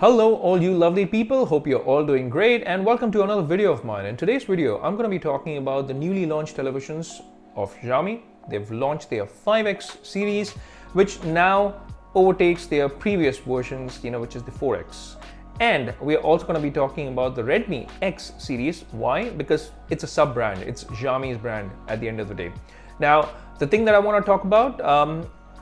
Hello all you lovely people, hope you're all doing great and welcome to another video of mine. In today's video, I'm going to be talking about the newly launched televisions of Xiaomi. They've launched their 5X series, which now overtakes their previous versions, which is the 4X. And we're also going to be talking about the Redmi X series. Why? Because it's a sub-brand, it's Xiaomi's brand at the end of the day. Now, the thing that I want to talk about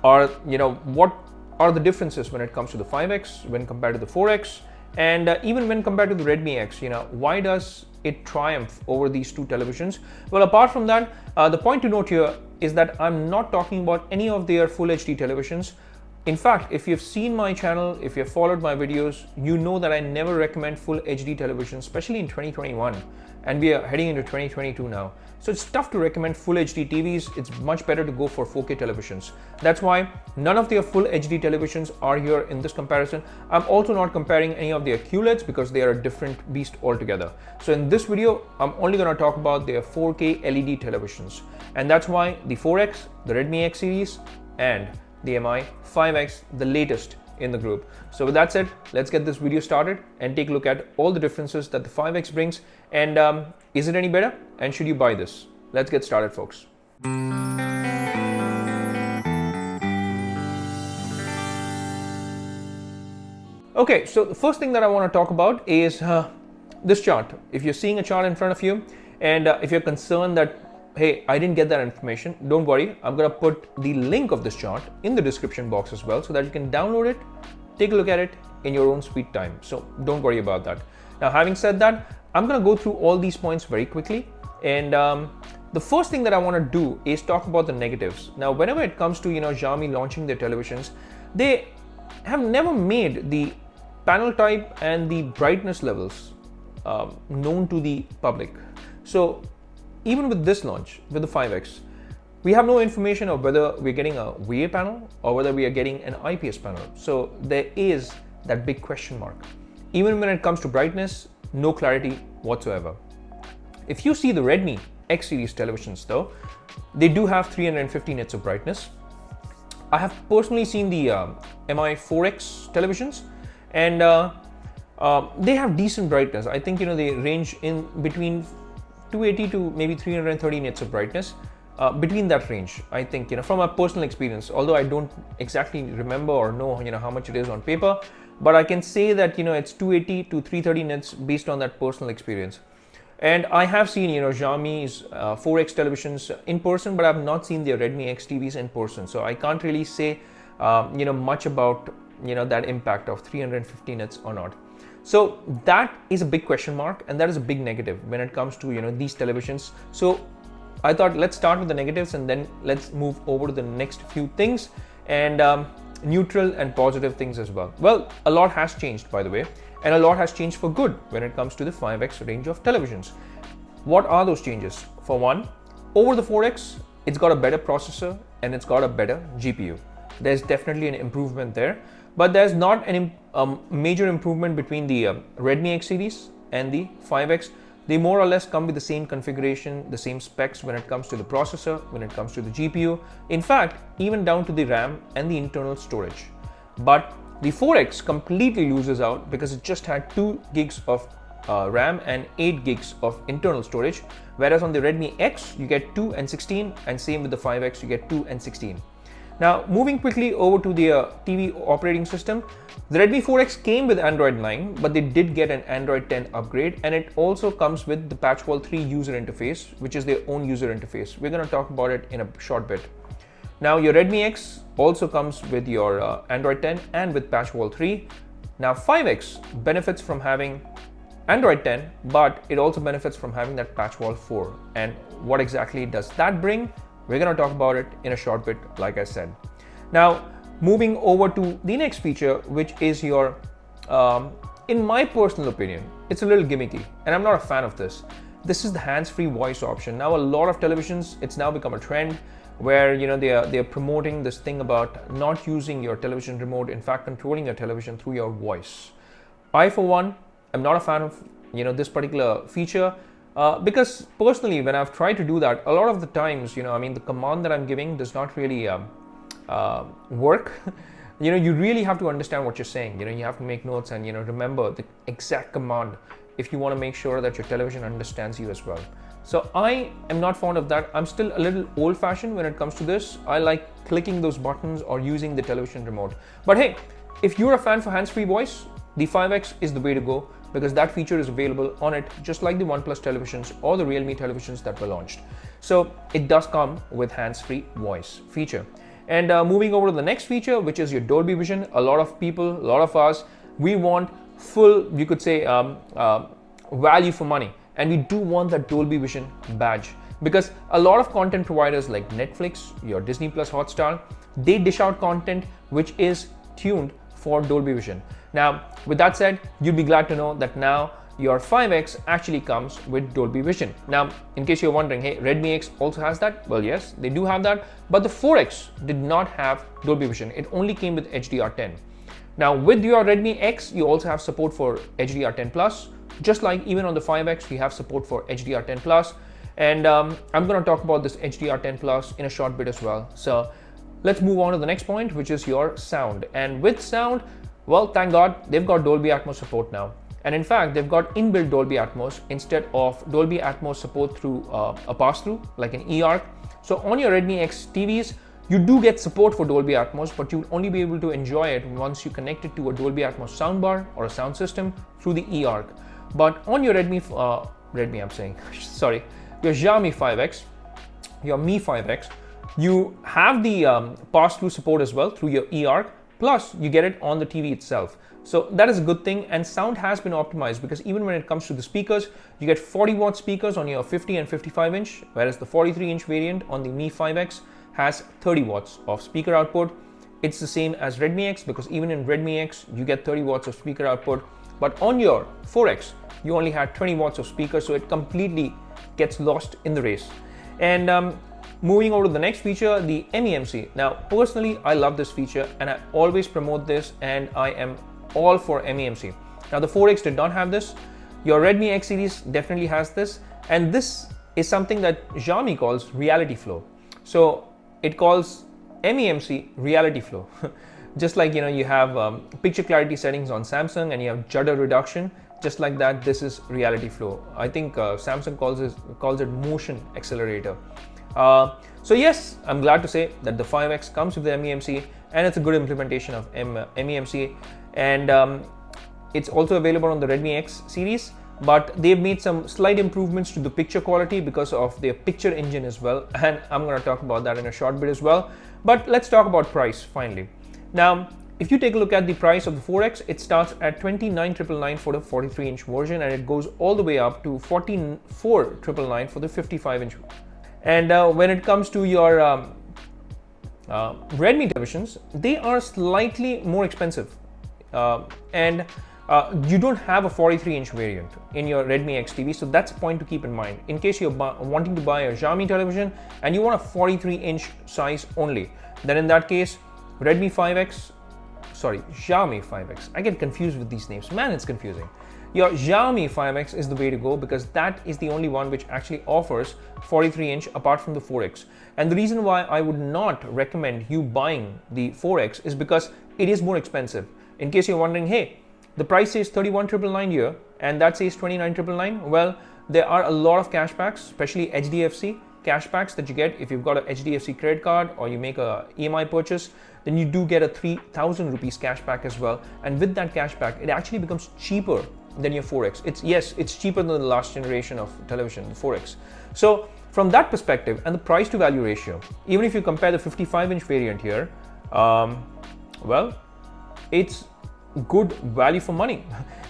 are, what are the differences when it comes to the 5X when compared to the 4X, and even when compared to the Redmi X. Why does it triumph over these two televisions? Well, apart from that, the point to note here is that I'm not talking about any of their full HD televisions. In fact, if you've seen my channel, if you've followed my videos, you know that I never recommend full HD televisions, especially in 2021, and we are heading into 2022 now. So it's tough to recommend full HD TVs. It's much better to go for 4K televisions. That's why none of their full HD televisions are here in this comparison. I'm also not comparing any of their QLEDs because they are a different beast altogether. So in this video, I'm only going to talk about their 4K LED televisions. And that's why the 4X, the Redmi X series, and the MI 5X, the latest in the group. So with that said, let's get this video started and take a look at all the differences that the 5X brings, and is it any better, and should you buy this? Let's get started, folks. Okay, so the first thing that I want to talk about is this chart. If you're seeing a chart in front of you, and if you're concerned that hey, I didn't get that information, don't worry. I'm going to put the link of this chart in the description box as well so that you can download it, take a look at it in your own sweet time. So don't worry about that. Now, having said that, I'm going to go through all these points very quickly. And the first thing that I want to do is talk about the negatives. Now, whenever it comes to, Xiaomi launching their televisions, they have never made the panel type and the brightness levels known to the public. So even with this launch, with the 5X, we have no information of whether we're getting a VA panel or whether we are getting an IPS panel. So there is that big question mark. Even when it comes to brightness, no clarity whatsoever. If you see the Redmi X series televisions though, they do have 350 nits of brightness. I have personally seen the MI 4X televisions, and they have decent brightness. I think they range in between 280 to maybe 330 nits of brightness, between that range. I think from a personal experience, although I don't exactly remember or know how much it is on paper, but I can say that it's 280 to 330 nits based on that personal experience. And I have seen Xiaomi's 4X televisions in person, but I have not seen their Redmi X TVs in person, so I can't really say much about that impact of 350 nits or not. So that is a big question mark, and that is a big negative when it comes to these televisions. So I thought let's start with the negatives and then let's move over to the next few things, and neutral and positive things as well. Well, a lot has changed, by the way, and a lot has changed for good when it comes to the 5X range of televisions. What are those changes? For one, over the 4X, it's got a better processor and it's got a better GPU. There's definitely an improvement there. But there's not a major improvement between the Redmi X series and the 5X. They more or less come with the same configuration, the same specs when it comes to the processor, when it comes to the GPU. In fact, even down to the RAM and the internal storage. But the 4X completely loses out because it just had 2 gigs of RAM and 8 gigs of internal storage. Whereas on the Redmi X, you get 2 and 16, and same with the 5X, you get 2 and 16. Now, moving quickly over to the TV operating system, the Redmi 4X came with Android 9, but they did get an Android 10 upgrade, and it also comes with the Patchwall 3 user interface, which is their own user interface. We're going to talk about it in a short bit. Now, your Redmi X also comes with your Android 10 and with Patchwall 3. Now, 5X benefits from having Android 10, but it also benefits from having that Patchwall 4. And what exactly does that bring? We're going to talk about it in a short bit, like I said. Now, moving over to the next feature, which is your, in my personal opinion, it's a little gimmicky, and I'm not a fan of this. This is the hands-free voice option. Now, a lot of televisions, it's now become a trend where they're promoting this thing about not using your television remote, in fact, controlling your television through your voice. I, for one, am not a fan of this particular feature. Because personally, when I've tried to do that, a lot of the times, the command that I'm giving does not really work. you really have to understand what you're saying. You have to make notes and remember the exact command if you want to make sure that your television understands you as well. So I am not fond of that. I'm still a little old-fashioned when it comes to this. I like clicking those buttons or using the television remote. But hey, if you're a fan for hands-free voice, the 5X is the way to go, because that feature is available on it just like the OnePlus televisions or the Realme televisions that were launched. So it does come with hands-free voice feature. And moving over to the next feature, which is your Dolby Vision. A lot of people, a lot of us, we want full, you could say, value for money. And we do want that Dolby Vision badge, because a lot of content providers like Netflix, your Disney Plus Hotstar, they dish out content which is tuned for Dolby Vision. Now, with that said, you'll be glad to know that now your 5X actually comes with Dolby Vision. Now, in case you're wondering, hey, Redmi X also has that? Well, yes, they do have that, but the 4X did not have Dolby Vision. It only came with HDR10. Now, with your Redmi X, you also have support for HDR10 Plus, just like even on the 5X, you have support for HDR10 Plus. And I'm going to talk about this HDR10 Plus in a short bit as well. So let's move on to the next point, which is your sound. And with sound, well, thank God, they've got Dolby Atmos support now. And in fact, they've got inbuilt Dolby Atmos instead of Dolby Atmos support through a pass-through, like an eARC. So on your Redmi X TVs, you do get support for Dolby Atmos, but you'll only be able to enjoy it once you connect it to a Dolby Atmos soundbar or a sound system through the eARC. But on your your Xiaomi 5X, your Mi 5X, you have the pass-through support as well through your eARC, plus you get it on the TV itself. So that is a good thing, and sound has been optimized, because even when it comes to the speakers, you get 40-watt speakers on your 50 and 55 inch, whereas the 43-inch variant on the Mi 5X has 30 watts of speaker output. It's the same as Redmi X, because even in Redmi X, you get 30 watts of speaker output. But on your 4X, you only had 20 watts of speaker, so it completely gets lost in the race. And moving over to the next feature, the MEMC. Now, personally, I love this feature, and I always promote this, and I am all for MEMC. Now, the 4X did not have this. Your Redmi X series definitely has this, and this is something that Xiaomi calls reality flow. So it calls MEMC reality flow. Just like you have picture clarity settings on Samsung, and you have judder reduction. Just like that, this is reality flow. I think Samsung calls it motion accelerator. So yes, I'm glad to say that the 5X comes with the MEMC, and it's a good implementation of MEMC. And it's also available on the Redmi X series, but they've made some slight improvements to the picture quality because of their picture engine as well. And I'm going to talk about that in a short bit as well. But let's talk about price finally. Now, if you take a look at the price of the 4X, it starts at 29,999 for the 43-inch version, and it goes all the way up to 44,999 for the 55-inch. And when it comes to your Redmi televisions, they are slightly more expensive. And you don't have a 43-inch variant in your Redmi X TV, so that's a point to keep in mind. In case you're wanting to buy a Xiaomi television and you want a 43-inch size only, then in that case, Xiaomi 5X. I get confused with these names. Man, it's confusing. Your Xiaomi 5X is the way to go, because that is the only one which actually offers 43-inch apart from the 4X. And the reason why I would not recommend you buying the 4X is because it is more expensive. In case you're wondering, hey, the price says 31,999 here and that says 29,999. Well, there are a lot of cashbacks, especially HDFC cashbacks that you get if you've got a HDFC credit card or you make a EMI purchase. Then you do get a 3,000 rupees cashback as well. And with that cashback, it actually becomes cheaper than your 4X. It's cheaper than the last generation of television, the 4X. So from that perspective and the price to value ratio, even if you compare the 55-inch variant here, well, it's good value for money.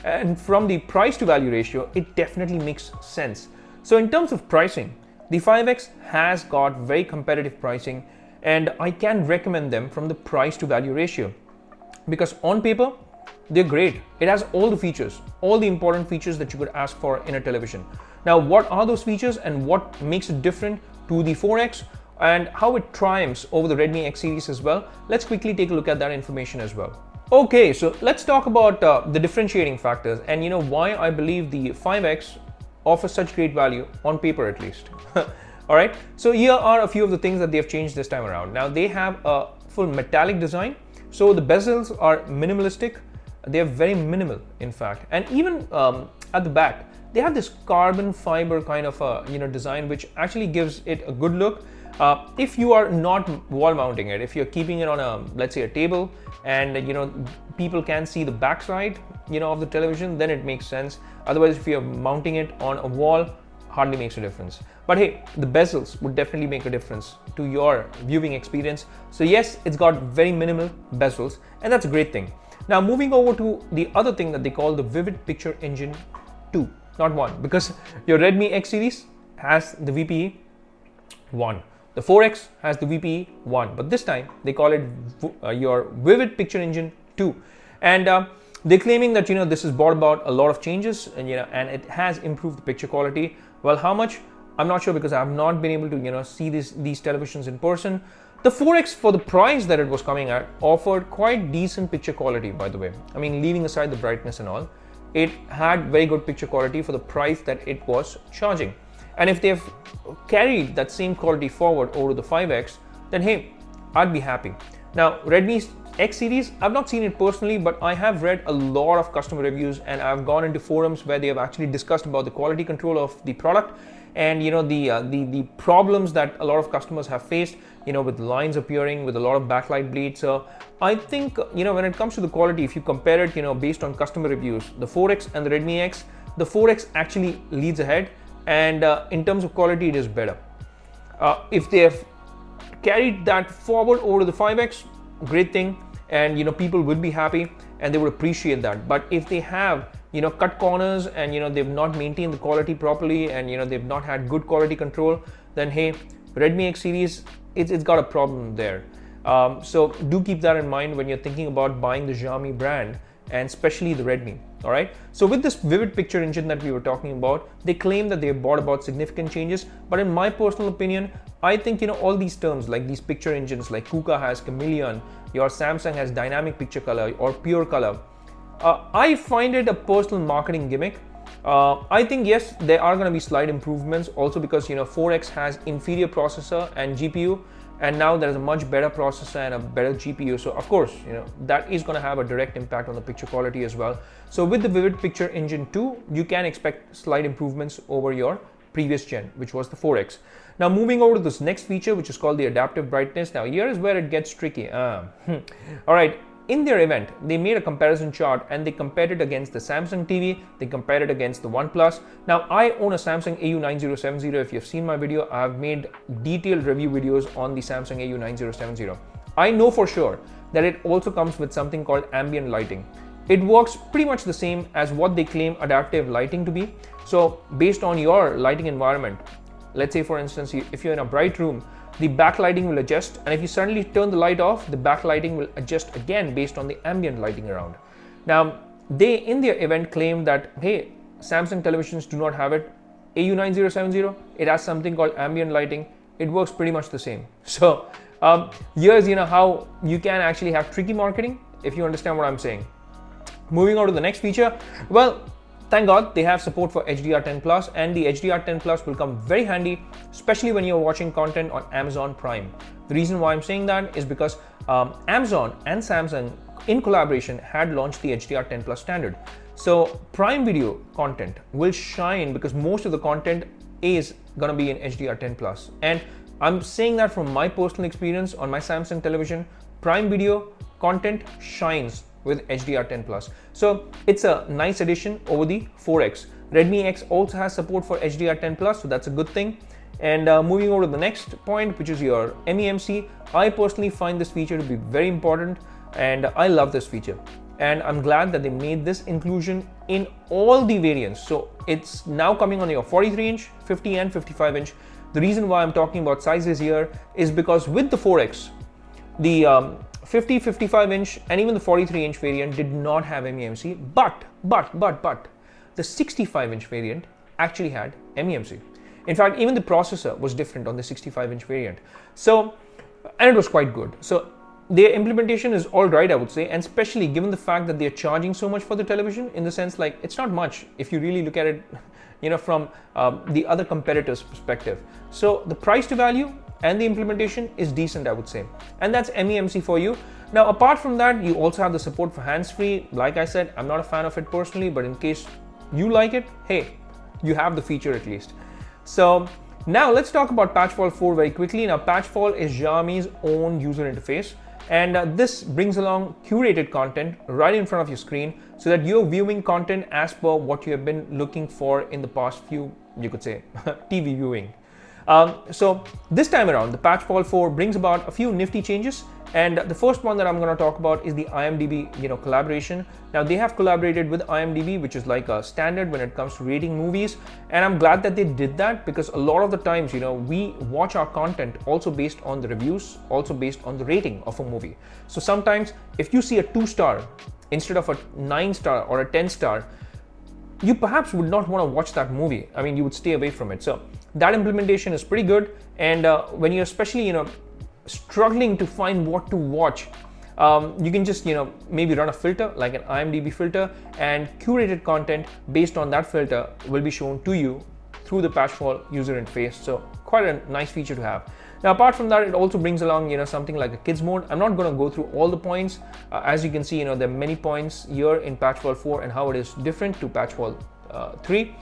And from the price to value ratio, it definitely makes sense. So in terms of pricing, the 5X has got very competitive pricing, and I can recommend them from the price to value ratio, because on paper, they're great. It has all the features, all the important features that you could ask for in a television. Now, what are those features and what makes it different to the 4X and how it triumphs over the Redmi X series as well? Let's quickly take a look at that information as well. Okay, so let's talk about the differentiating factors and why I believe the 5X offers such great value on paper, at least. All right, so here are a few of the things that they have changed this time around. Now, they have a full metallic design, So the bezels are minimalistic. They are very minimal, in fact, and even at the back, they have this carbon fiber kind of design, which actually gives it a good look. If you are not wall mounting it, if you're keeping it on a, let's say, a table, and people can see the backside of the television, then it makes sense. Otherwise, if you're mounting it on a wall, hardly makes a difference. But hey, the bezels would definitely make a difference to your viewing experience. So yes, it's got very minimal bezels, and that's a great thing. Now moving over to the other thing that they call the Vivid Picture Engine 2, not 1, because your Redmi X series has the VPE 1. The 4X has the VPE 1, but this time they call it your Vivid Picture Engine 2. And they're claiming that this has brought about a lot of changes, and and it has improved the picture quality. Well, how much? I'm not sure, because I have not been able to see these televisions in person. The 4X, for the price that it was coming at, offered quite decent picture quality, by the way. I mean, leaving aside the brightness and all, it had very good picture quality for the price that it was charging. And if they've carried that same quality forward over to the 5X, then hey, I'd be happy. Now, Redmi X series, I've not seen it personally, but I have read a lot of customer reviews, and I've gone into forums where they have actually discussed about the quality control of the product, and the problems that a lot of customers have faced, with lines appearing, with a lot of backlight bleed. So I think when it comes to the quality, if you compare it based on customer reviews, the 4X and the Redmi X, the 4X actually leads ahead, and in terms of quality, it is better. If they have carried that forward over to the 5X, great thing, and people would be happy and they would appreciate that. But if they have cut corners, and they've not maintained the quality properly, and they've not had good quality control, then hey, Redmi X series, it's got a problem there. So do keep that in mind when you're thinking about buying the Xiaomi brand, and especially the Redmi. All right. So with this Vivid Picture Engine that we were talking about, they claim that they have brought about significant changes. But in my personal opinion, I think all these terms, like these picture engines, like Kuka has Chameleon, your Samsung has Dynamic Picture Color or Pure Color, I find it a personal marketing gimmick. I think yes, there are going to be slight improvements, also because 4X has inferior processor and GPU, and now there is a much better processor and a better GPU. So of course, that is going to have a direct impact on the picture quality as well. So with the Vivid Picture Engine 2, you can expect slight improvements over your previous gen, which was the 4X. Now moving over to this next feature, which is called the adaptive brightness. Now here is where it gets tricky. All right. In their event, they made a comparison chart, and they compared it against the Samsung TV, they compared it against the OnePlus. Now, I own a Samsung AU9070. If you've seen my video, I've made detailed review videos on the Samsung AU9070. I know for sure that it also comes with something called ambient lighting. It works pretty much the same as what they claim adaptive lighting to be. So based on your lighting environment, let's say for instance, if you're in a bright room, the backlighting will adjust, and if you suddenly turn the light off, the backlighting will adjust again based on the ambient lighting around. Now, they in their event claim that hey, Samsung televisions do not have it. AU9070, it has something called ambient lighting. It works pretty much the same. So here's how you can actually have tricky marketing, if you understand what I'm saying. Moving on to the next feature. Well, thank God they have support for HDR10 Plus, and the HDR10 Plus will come very handy, especially when you're watching content on Amazon Prime. The reason why I'm saying that is because Amazon and Samsung in collaboration had launched the HDR10 Plus standard. So Prime Video content will shine because most of the content is gonna be in HDR10 Plus. And I'm saying that from my personal experience on my Samsung television, Prime Video content shines with HDR10 Plus. So it's a nice addition over the 4X. Redmi X also has support for HDR10 Plus, so that's a good thing. And moving over to the next point, which is your MEMC, I personally find this feature to be very important, and I love this feature. And I'm glad that they made this inclusion in all the variants. So it's now coming on your 43-inch, 50 and 55-inch. The reason why I'm talking about sizes here is because with the 4X, the 50, 55-inch and even the 43-inch variant did not have MEMC, but the 65-inch variant actually had MEMC. In fact, even the processor was different on the 65-inch variant. So, and it was quite good. So their implementation is all right, I would say, and especially given the fact that they're charging so much for the television, in the sense like it's not much if you really look at it, from the other competitors' perspective. So the price to value and the implementation is decent, I would say, and that's MEMC for you. Now, apart from that, you also have the support for hands-free. Like I said, I'm not a fan of it personally, but in case you like it, hey, you have the feature at least. So now let's talk about Patchfall 4 very quickly. Now, Patchfall is Xiaomi's own user interface, and this brings along curated content right in front of your screen so that you're viewing content as per what you have been looking for in the past few, you could say, TV viewing. So this time around, the Patchfall 4 brings about a few nifty changes, and the first one that I'm going to talk about is the IMDb, collaboration. Now, they have collaborated with IMDb, which is like a standard when it comes to rating movies, and I'm glad that they did that, because a lot of the times, we watch our content also based on the reviews, also based on the rating of a movie. So sometimes if you see a 2-star instead of a 9-star or a 10-star, you perhaps would not want to watch that movie. I mean, you would stay away from it. So that implementation is pretty good. And when you're especially, struggling to find what to watch, you can just, maybe run a filter like an IMDb filter, and curated content based on that filter will be shown to you through the Patchfall user interface. So quite a nice feature to have. Now, apart from that, it also brings along, something like a kids mode. I'm not going to go through all the points. As you can see, there are many points here in Patchfall 4 and how it is different to Patchfall 3.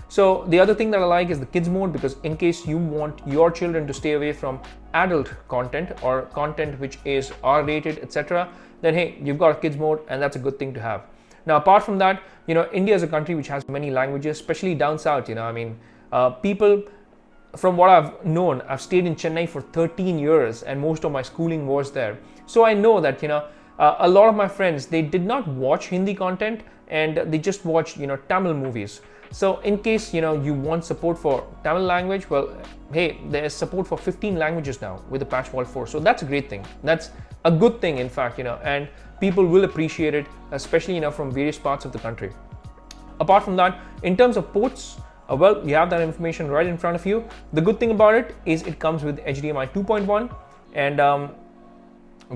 So the other thing that I like is the kids mode, because in case you want your children to stay away from adult content or content which is R-rated, etc., then hey, you've got a kids mode, and that's a good thing to have. Now, apart from that, India is a country which has many languages, especially down south. People, from what I've known, I've stayed in Chennai for 13 years and most of my schooling was there. So I know that, a lot of my friends, they did not watch Hindi content and they just watch, Tamil movies. So in case, you want support for Tamil language, well, hey, there's support for 15 languages now with the Patchfall 4. So that's a great thing. That's a good thing, in fact, and people will appreciate it, especially, from various parts of the country. Apart from that, in terms of ports, well, you have that information right in front of you. The good thing about it is it comes with HDMI 2.1, and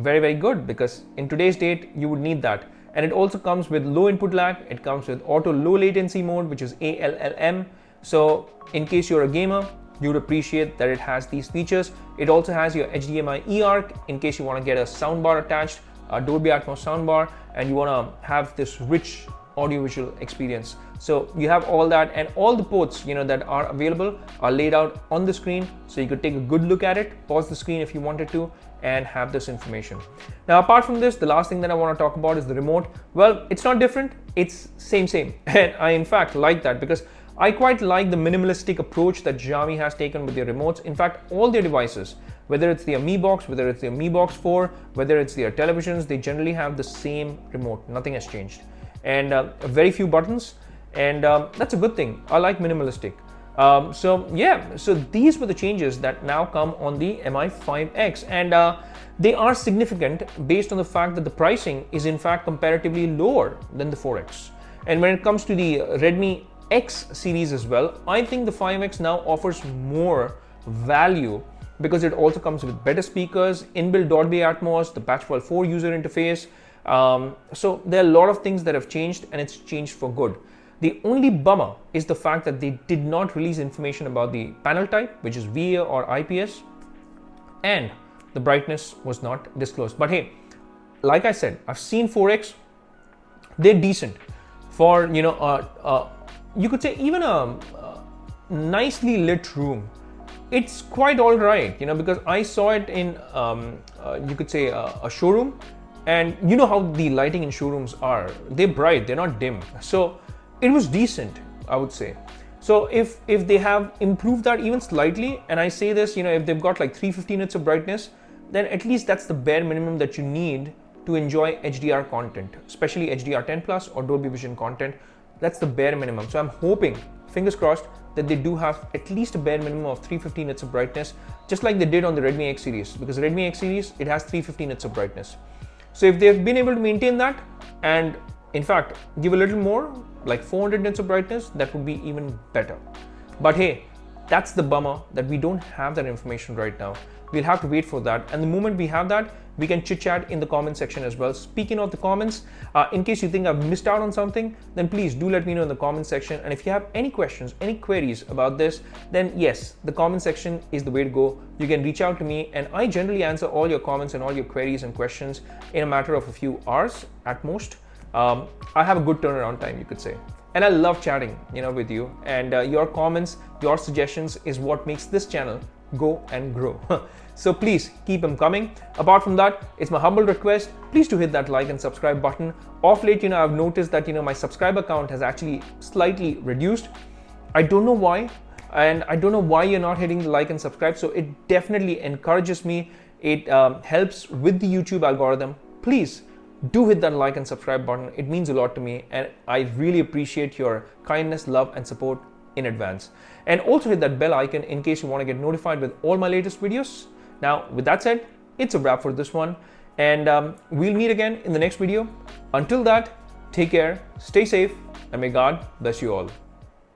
very, very good, because in today's date, you would need that. And it also comes with low input lag. It comes with auto low latency mode, which is ALLM. So in case you're a gamer, you would appreciate that it has these features. It also has your HDMI eARC in case you want to get a soundbar attached, a Dolby Atmos soundbar, and you want to have this rich audiovisual experience. So you have all that, and all the ports that are available are laid out on the screen, so you could take a good look at it, pause the screen if you wanted to, and have this information. Now, apart from this, the last thing that I want to talk about is the remote. Well, it's not different, it's same, and I in fact like that, because I quite like the minimalistic approach that Xiaomi has taken with their remotes. In fact, all their devices, whether it's the Mi Box, whether it's the Mi Box 4, whether it's their televisions, they generally have the same remote. Nothing has changed, and very few buttons, and that's a good thing. I like minimalistic. So these were the changes that now come on the Mi 5X, and they are significant based on the fact that the pricing is in fact comparatively lower than the 4X. And when it comes to the Redmi X series as well, I think the 5X now offers more value, because it also comes with better speakers, inbuilt Dolby Atmos, the Patchfall 4 user interface. So there are a lot of things that have changed, and it's changed for good. The only bummer is the fact that they did not release information about the panel type, which is VA or IPS, and the brightness was not disclosed. But hey, like I said, I've seen 4X, they're decent for, you could say even a nicely lit room. It's quite all right, because I saw it in, you could say a showroom, and you know how the lighting in showrooms are. They're bright, they're not dim. So it was decent, I would say. So if they have improved that even slightly, and I say this, if they've got like 350 nits of brightness, then at least that's the bare minimum that you need to enjoy HDR content, especially HDR10 Plus or Dolby Vision content. That's the bare minimum. So I'm hoping, fingers crossed, that they do have at least a bare minimum of 350 nits of brightness, just like they did on the Redmi X series, because Redmi X series, it has 350 nits of brightness. So if they've been able to maintain that, and in fact give a little more, like 400 nits of brightness, that would be even better. But hey, That's the bummer, that we don't have that information right now. We'll have to wait for that. And the moment we have that, we can chit chat in the comment section as well. Speaking of the comments, in case you think I've missed out on something, then please do let me know in the comment section. And if you have any questions, any queries about this, then yes, the comment section is the way to go. You can reach out to me, and I generally answer all your comments and all your queries and questions in a matter of a few hours at most. I have a good turnaround time, you could say. And I love chatting, with you. And your comments, your suggestions is what makes this channel go and grow. So please keep them coming. Apart from that, it's my humble request, please do hit that like and subscribe button. Of late, I've noticed that my subscriber count has actually slightly reduced. I don't know why, and I don't know why you're not hitting the like and subscribe. So it definitely encourages me. It helps with the YouTube algorithm. Please do hit that like and subscribe button. It means a lot to me, and I really appreciate your kindness, love, and support in advance. And also hit that bell icon in case you want to get notified with all my latest videos. Now, with that said, it's a wrap for this one, and we'll meet again in the next video. Until that, take care, stay safe, and may God bless you all.